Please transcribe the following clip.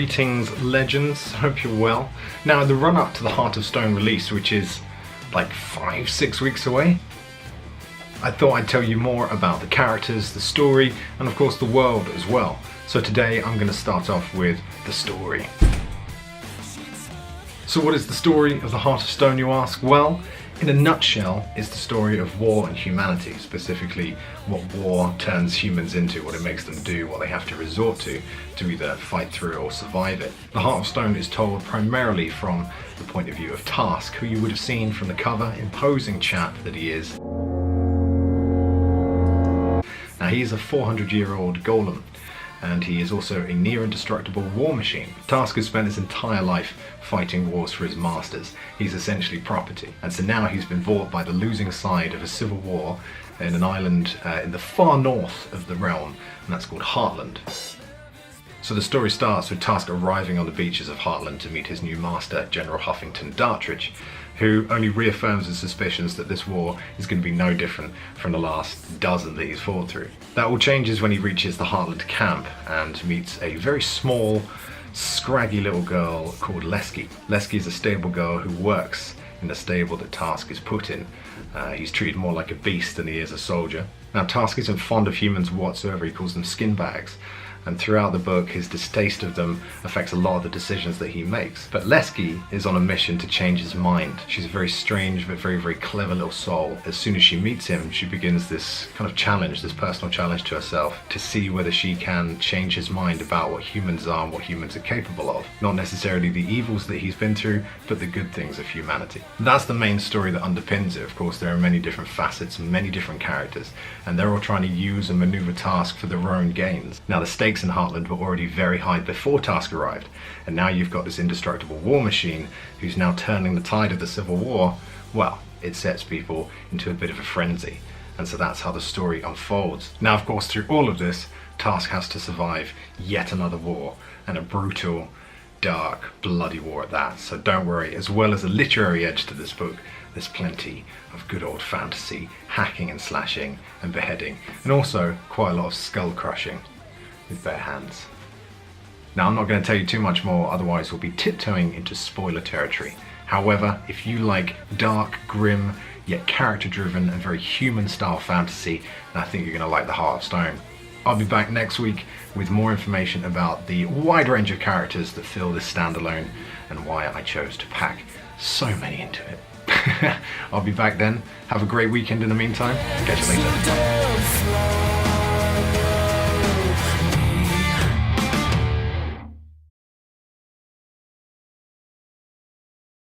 Greetings, legends. Hope you're well. Now, in the run-up to the Heart of Stone release, which is like 5-6 weeks away, I thought I'd tell you more about the characters, the story, and of course the world as well. So today I'm going to start off with the story. So what is the story of the Heart of Stone, you ask? Well, in a nutshell, it's the story of war and humanity, specifically what war turns humans into, what it makes them do, what they have to resort to either fight through or survive it. The Heart of Stone is told primarily from the point of view of Task, who you would have seen from the cover, imposing chap that he is. Now he is a 400-year-old golem, and he is also a near indestructible war machine. Task has spent his entire life fighting wars for his masters. He's essentially property, and so now he's been bought by the losing side of a civil war in an island in the far north of the realm, and that's called Heartland. So the story starts with Task arriving on the beaches of Heartland to meet his new master, General Huffington Dartridge, who only reaffirms his suspicions that this war is going to be no different from the last dozen that he's fought through. That all changes when he reaches the Heartland camp and meets a very small, scraggy little girl called Lesky. Lesky is a stable girl who works in the stable that Task is put in. He's treated more like a beast than he is a soldier. Now Task isn't fond of humans whatsoever, he calls them skin bags. And throughout the book, his distaste of them affects a lot of the decisions that he makes. But Lesky is on a mission to change his mind. She's a very strange but very, very clever little soul. As soon as she meets him, she begins this kind of challenge, this personal challenge to herself, to see whether she can change his mind about what humans are and what humans are capable of. Not necessarily the evils that he's been through, but the good things of humanity. That's the main story that underpins it. Of course, there are many different facets, many different characters, and they're all trying to use and maneuver Task for their own gains. Now, the stakes in Heartland were already very high before Task arrived, and now you've got this indestructible war machine who's now turning the tide of the civil war. Well, it sets people into a bit of a frenzy, and so that's how the story unfolds. Now, of course, through all of this, Task has to survive yet another war, and a brutal, dark, bloody war at that. So don't worry, as well as a literary edge to this book, there's plenty of good old fantasy, hacking and slashing and beheading, and also quite a lot of skull crushing with bare hands. Now, I'm not going to tell you too much more, otherwise we'll be tiptoeing into spoiler territory. However, if you like dark, grim, yet character-driven and very human-style fantasy, then I think you're going to like The Heart of Stone. I'll be back next week with more information about the wide range of characters that fill this standalone and why I chose to pack so many into it. I'll be back then. Have a great weekend in the meantime. Catch you later.